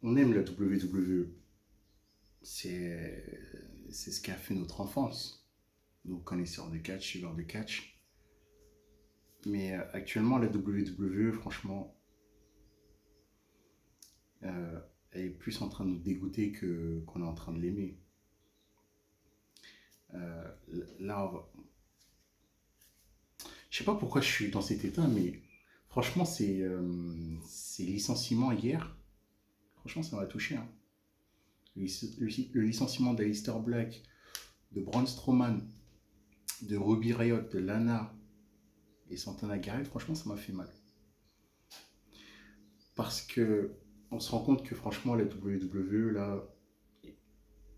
on aime la WWE. C'est, c'est ce qui a fait notre enfance, nous connaisseurs de catch, suiveurs de catch. Mais actuellement, la WWE, franchement, euh, elle est plus en train de nous dégoûter que qu'on est en train de l'aimer. Euh, là, je sais pas pourquoi je suis dans cet état, mais franchement, ces licenciements hier, franchement, ça m'a touché, hein. Le licenciement d'Alistair Black, de Braun Strowman, de Ruby Riott, de Lana et Santana Garrett, franchement, ça m'a fait mal. Parce que on se rend compte que franchement, la WWE, là,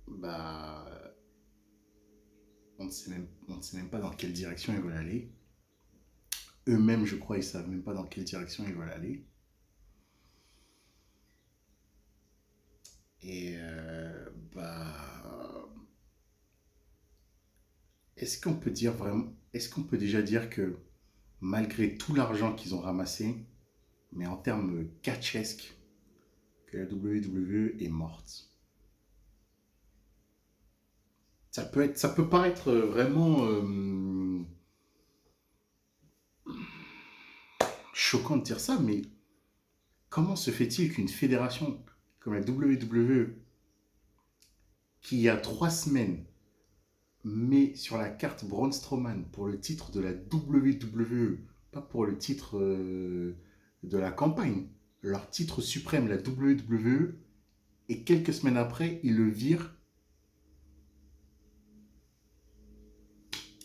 bah, on ne sait même pas dans quelle direction ils veulent aller. Eux-mêmes, je crois, ils savent même pas dans quelle direction ils veulent aller. Et bah, est-ce qu'on peut déjà dire que malgré tout l'argent qu'ils ont ramassé, mais en termes catchesques, que la WWE est morte. Ça peut paraître vraiment choquant de dire ça, mais comment se fait-il qu'une fédération comme la WWE, qui il y a 3 semaines met sur la carte Braun Strowman pour le titre de la WWE, pas pour le titre de la campagne, leur titre suprême, la WWE, et quelques semaines après, ils le virent,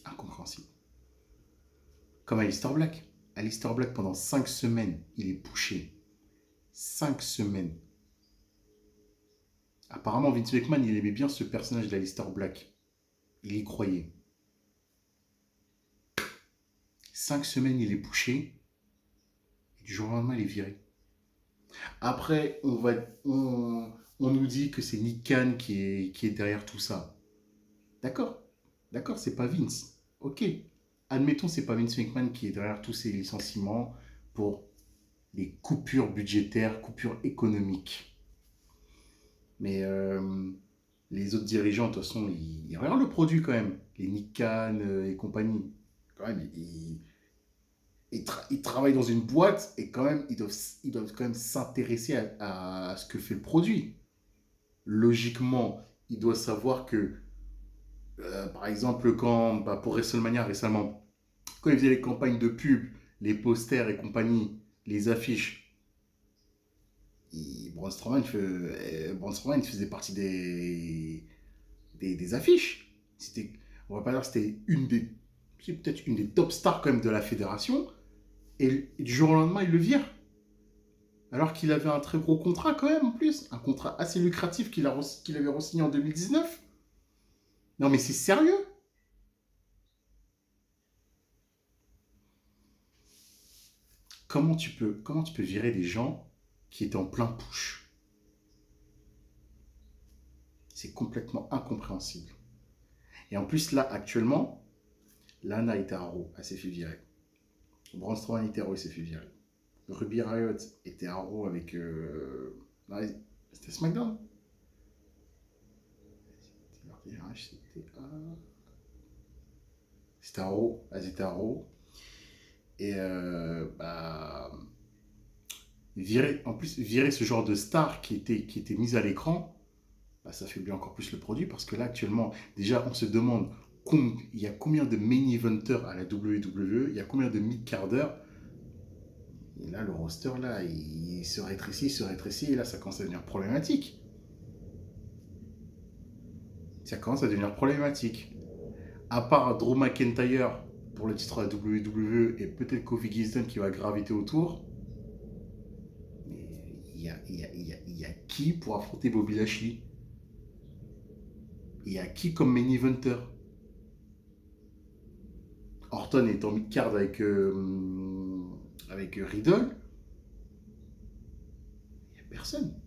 incompréhensible. Comme Alistair Black. Alistair Black, pendant 5 semaines, il est pushé. 5 semaines. Apparemment, Vince McMahon, il aimait bien ce personnage d'Alistair Black. Il y croyait. 5 semaines, il est pushé. Et du jour au lendemain, il est viré. Après, on nous dit que c'est Nick Khan qui est derrière tout ça. D'accord. D'accord, c'est pas Vince. Ok. Admettons, c'est pas Vince McMahon qui est derrière tous ces licenciements pour des coupures budgétaires, coupures économiques. Mais les autres dirigeants, de toute façon, ils regardent le produit quand même. Les Nick Khan et compagnie. Quand même, ils travaillent dans une boîte et quand même, ils doivent quand même s'intéresser à ce que fait le produit. Logiquement, ils doivent savoir que, par exemple, pour WrestleMania récemment, quand ils faisaient les campagnes de pub, les posters et compagnie, les affiches, Braun Strowman, il faisait partie des affiches. On va pas dire que c'était c'est peut-être une des top stars quand même de la fédération. Et du jour au lendemain, il le vire. Alors qu'il avait un très gros contrat quand même en plus. Un contrat assez lucratif qu'il avait re-signé en 2019. Non mais c'est sérieux. Comment tu peux virer des gens qui étaient en plein push? C'est complètement incompréhensible. Et en plus là, actuellement, Lana était à Raw, elle s'est fait virer. Braun Strowman était à Raw, il s'est fait virer. Ruby Riott était à Raw avec... c'était SmackDown. C'était à Raw. Elles étaient à Raw. Et bah, virer ce genre de star qui était mise à l'écran, bah, ça faiblit encore plus le produit parce que là, actuellement, déjà, on se demande il y a combien de main eventers à la WWE, il y a combien de mid-carders. Et là, le roster, là, il se rétrécit, et là, ça commence à devenir problématique. Ça commence à devenir problématique. À part Drew McIntyre pour le titre de la WWE et peut-être Kofi Kingston qui va graviter autour, mais il y a qui pour affronter Bobby Lashley? Il y a qui comme main eventer? Orton est en mid-card avec Riddle. Il n'y a personne.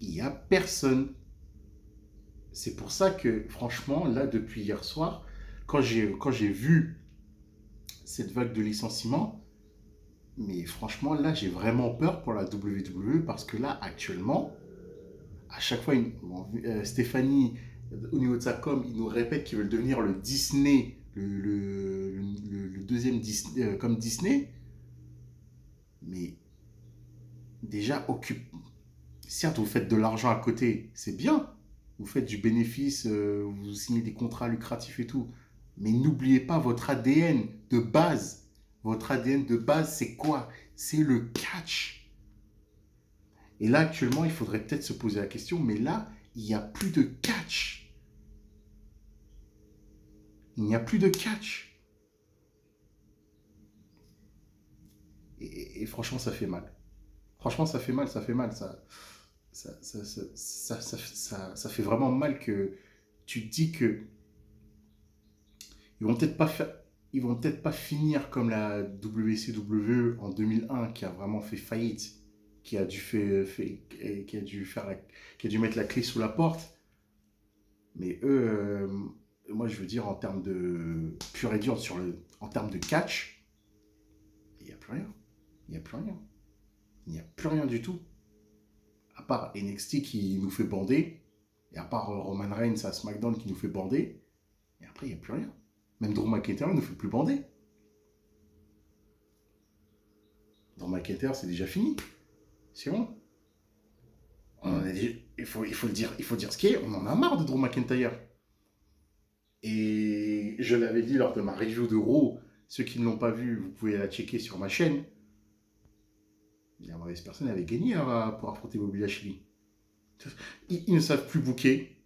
Il n'y a personne. C'est pour ça que, franchement, là, depuis hier soir, quand j'ai vu cette vague de licenciements, mais franchement, là, j'ai vraiment peur pour la WWE parce que là, actuellement, À chaque fois, Stéphanie, au niveau de sa com, ils nous répètent qu'ils veulent devenir le Disney, le deuxième Disney, comme Disney. Mais déjà, certes, vous faites de l'argent à côté, c'est bien. Vous faites du bénéfice, vous signez des contrats lucratifs et tout. Mais n'oubliez pas votre ADN de base. Votre ADN de base, c'est quoi? C'est le catch. Et là, actuellement, il faudrait peut-être se poser la question, mais là, il n'y a plus de catch. Il n'y a plus de catch. Et franchement, ça fait mal. Franchement, ça fait mal, ça fait mal. Ça fait vraiment mal que tu te dis que ils vont peut-être pas faire, ils vont peut-être pas finir comme la WCW en 2001 qui a vraiment fait faillite, qui a dû qui a dû mettre la clé sous la porte. Mais eux, moi je veux dire en termes de pur et dur en termes de catch, il n'y a plus rien. Il n'y a plus rien. Il n'y a plus rien du tout. À part NXT qui nous fait bander, et à part Roman Reigns à SmackDown qui nous fait bander, et après il n'y a plus rien. Même Drew McIntyre ne nous fait plus bander. Drew McIntyre c'est déjà fini. C'est bon. Il faut dire ce qui est. On en a marre de Drew McIntyre. Et je l'avais dit lors de ma review de Raw. Ceux qui ne l'ont pas vu, vous pouvez la checker sur ma chaîne. La mauvaise personne avait gagné pour affronter Bobby Lashley. Ils ne savent plus booker.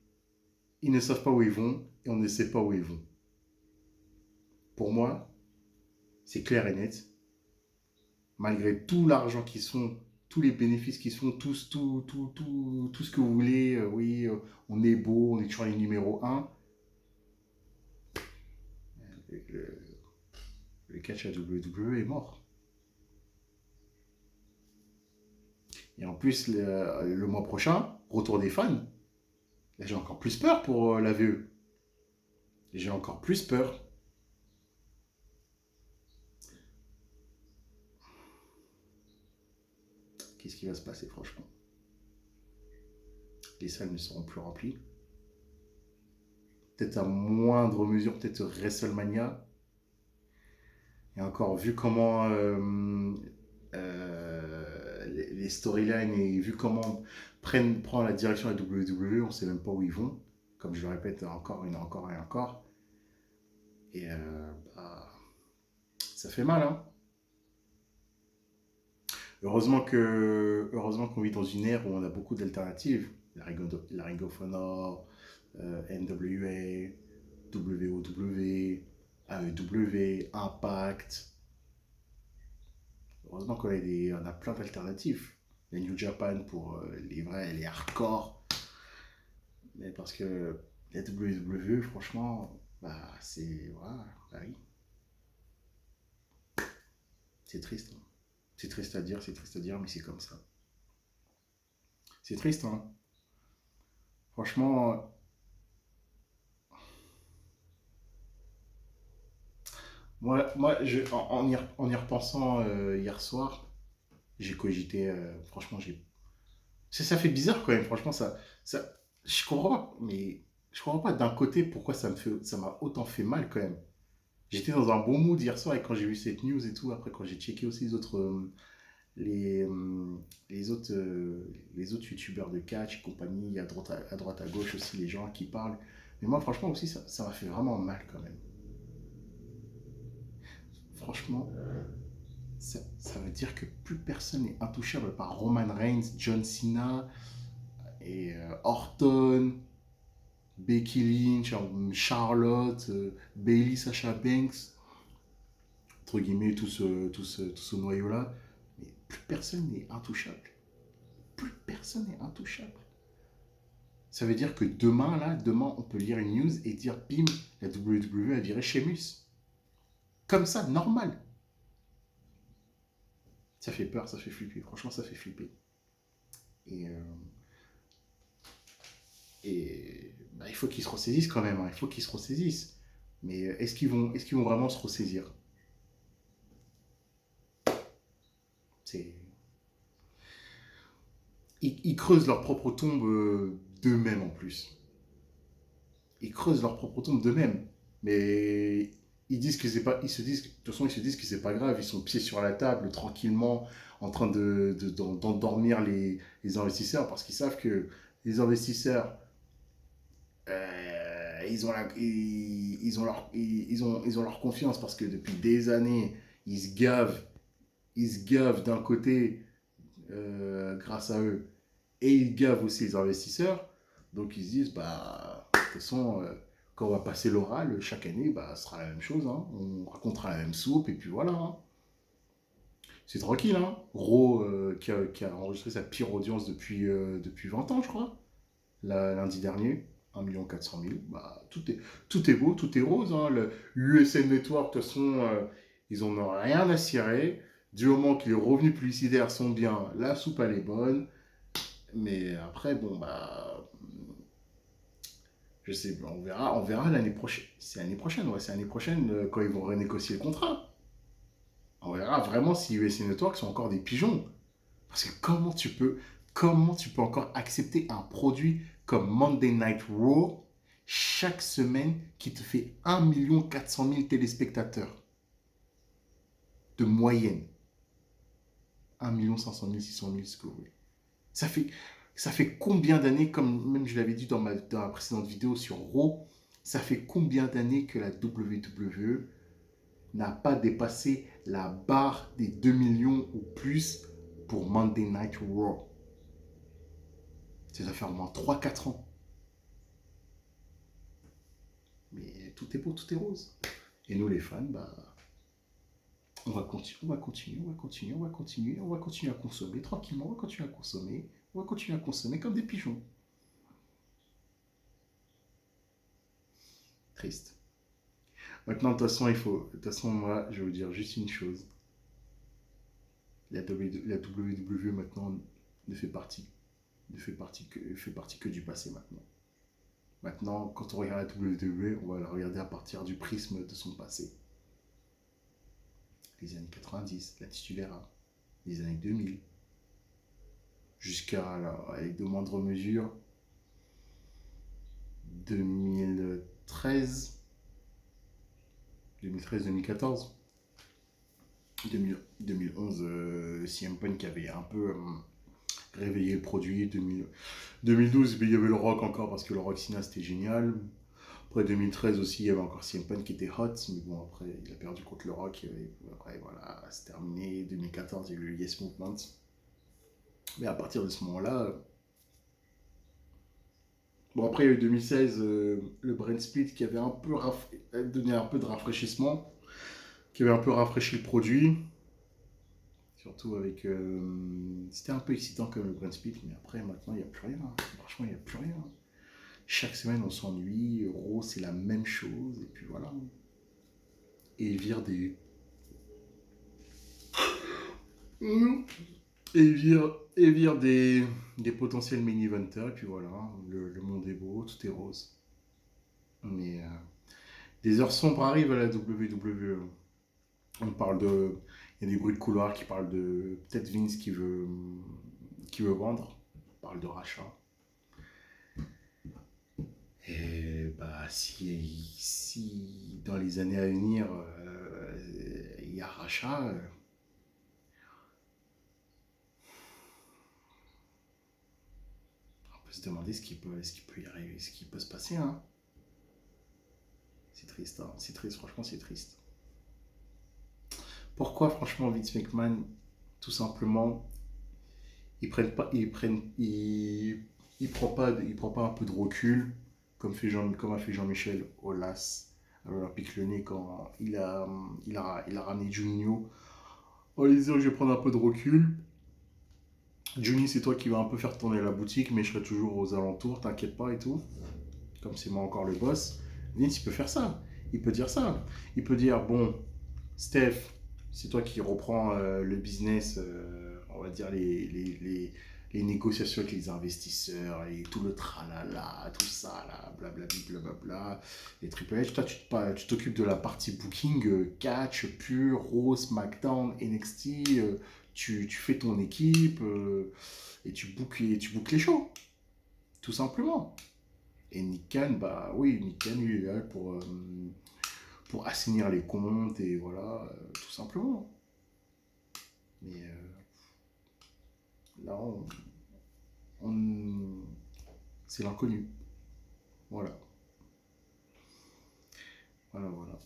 Ils ne savent pas où ils vont. Et on ne sait pas où ils vont. Pour moi, c'est clair et net. Malgré tout l'argent qu'ils sont, tous les bénéfices qu'ils font, tout ce que vous voulez, oui, on est beau, on est toujours les numéro un. Le, le catch à WWE est mort. Et en plus, le mois prochain, retour des fans. Là, j'ai encore plus peur pour la VE. J'ai encore plus peur. Qu'est-ce qui va se passer, franchement? Les salles ne seront plus remplies. Peut-être à moindre mesure, peut-être WrestleMania. Et encore, vu comment les storylines et vu comment prend la direction de la WWE, on ne sait même pas où ils vont. Comme je le répète encore et encore. Et ça fait mal, hein. Heureusement qu'on vit dans une ère où on a beaucoup d'alternatives. La Ring of Honor, NWA, WOW, AEW, Impact. Heureusement on a plein d'alternatives. La New Japan pour les vrais, les hardcore. Mais parce que la WWE, franchement, bah c'est. Voilà, bah oui. C'est triste, hein. C'est triste à dire, mais c'est comme ça. C'est triste, hein. Franchement, en y repensant hier soir, j'ai cogité, franchement, ça fait bizarre quand même, franchement, ça, je comprends pas, mais je comprends pas d'un côté pourquoi ça m'a autant fait mal quand même. J'étais dans un bon mood hier soir et quand j'ai vu cette news et tout, après quand j'ai checké aussi les, euh, les autres youtubeurs de catch et compagnie, à droite à gauche aussi les gens qui parlent. Mais moi franchement aussi ça m'a fait vraiment mal quand même. Franchement, ça veut dire que plus personne n'est intouchable par Roman Reigns, John Cena et Orton, Becky Lynch, Charlotte, Bailey, Sasha Banks, entre guillemets, tout ce noyau-là. Mais plus personne n'est intouchable. Plus personne n'est intouchable. Ça veut dire que demain, on peut lire une news et dire, bim, la WWE a viré Sheamus. Comme ça, normal. Ça fait peur, ça fait flipper. Franchement, ça fait flipper. Et, bah, il faut qu'ils se ressaisissent quand même. Hein. Il faut qu'ils se ressaisissent. Mais est-ce qu'ils vont vraiment se ressaisir? C'est ils creusent leur propre tombe d'eux-mêmes en plus. Ils creusent leur propre tombe d'eux-mêmes. Mais ils disent que c'est pas, ils se disent, de toute façon, ils se disent que c'est pas grave. Ils sont pieds sur la table, tranquillement, en train d'endormir les investisseurs parce qu'ils savent que les investisseurs, ils ont leur confiance parce que depuis des années, ils se gavent, ils se gavent d'un côté grâce à eux et ils gavent aussi les investisseurs. Donc ils se disent, bah, de toute façon, quand on va passer l'oral, chaque année, bah, ce sera la même chose. Hein. On racontera la même soupe et puis voilà. Hein. C'est tranquille. Hein. Raw, qui a enregistré sa pire audience depuis 20 ans, je crois, lundi dernier. 1 400 000. Bah, tout est beau, tout est rose. Hein. Le USN Network, de toute façon, ils en ont rien à cirer. Du moment que les revenus publicitaires sont bien, la soupe elle est bonne. Mais après, bon, bah, je sais, on verra l'année prochaine. C'est l'année prochaine, ouais, c'est l'année prochaine quand ils vont renégocier le contrat. On verra vraiment si USA Network sont encore des pigeons. Parce que comment tu peux encore accepter un produit comme Monday Night Raw chaque semaine qui te fait 1 400 000 téléspectateurs de moyenne. 1 500 000, 600 000, ce que vous voulez. Ça fait, ça fait combien d'années, comme même je l'avais dit dans la précédente vidéo sur Raw, ça fait combien d'années que la WWE n'a pas dépassé la barre des 2 millions ou plus pour Monday Night Raw? Ça fait au moins 3 4 ans. Mais tout est beau, tout est rose. Et nous les fans, bah, on va continuer à consommer tranquillement, on va continuer à consommer comme des pigeons. Triste. Maintenant, de toute façon, moi, je vais vous dire juste une chose. La WWE maintenant ne fait partie, fait partie que du passé maintenant. Maintenant, quand on regarde la WWE, on va la regarder à partir du prisme de son passé. Les années 90, la titulaire A, les années 2000, jusqu'à, avec de moindres mesures, 2013, 2014, 2011, CM Punk avait un peu réveillé le produit. 2012, il y avait le Rock encore parce que le Rock Cena c'était génial. Après 2013 aussi, il y avait encore CM Punk qui était hot, mais bon, après il a perdu contre le Rock. Et après, voilà, c'est terminé. 2014, il y a eu le Yes Movement. Mais à partir de ce moment-là, bon, après il y a eu 2016, le Brand Split qui avait un peu donné un peu de rafraîchissement, qui avait un peu rafraîchi le produit. Surtout avec. C'était un peu excitant comme le Brand Split, mais après, maintenant, il n'y a plus rien. Franchement, il n'y a plus rien. Chaque semaine, on s'ennuie. Raw, c'est la même chose. Et puis voilà. Et ils virent des. Et virent des potentiels main eventers. Et puis voilà. Le monde est beau, tout est rose. Mais des heures sombres arrivent à la WWE. On parle de. Il y a des bruits de couloir qui parlent de. Peut-être Vince qui veut vendre. On parle de rachat. Et bah, si dans les années à venir, il y a rachat, on peut se demander ce qui peut y arriver, ce qui peut se passer. Hein. C'est triste, hein. C'est triste, franchement, c'est triste. Pourquoi, franchement, Vince McMahon, tout simplement, il prend pas un peu de recul, comme a fait Jean-Michel Aulas à l'Olympique Lyonnais quand il a ramené Juninho en lui disant je vais prendre un peu de recul. Juni, c'est toi qui vas un peu faire tourner la boutique, mais je serai toujours aux alentours, t'inquiète pas et tout. Comme c'est moi encore le boss. Vince, il peut faire ça. Il peut dire ça. Il peut dire bon, Steph, c'est toi qui reprends le business, on va dire les négociations avec les investisseurs et tout le tralala, tout ça, là, blablabla. Et Triple H, toi, tu t'occupes de la partie booking, catch, pur, Raw, SmackDown, NXT. Tu fais ton équipe et tu bookes les shows, tout simplement. Et Nick Khan, bah oui, Nick Khan, lui, il est là pour assainir les comptes et voilà, tout simplement. Mais là, on- c'est l'inconnu. Voilà. Voilà, voilà.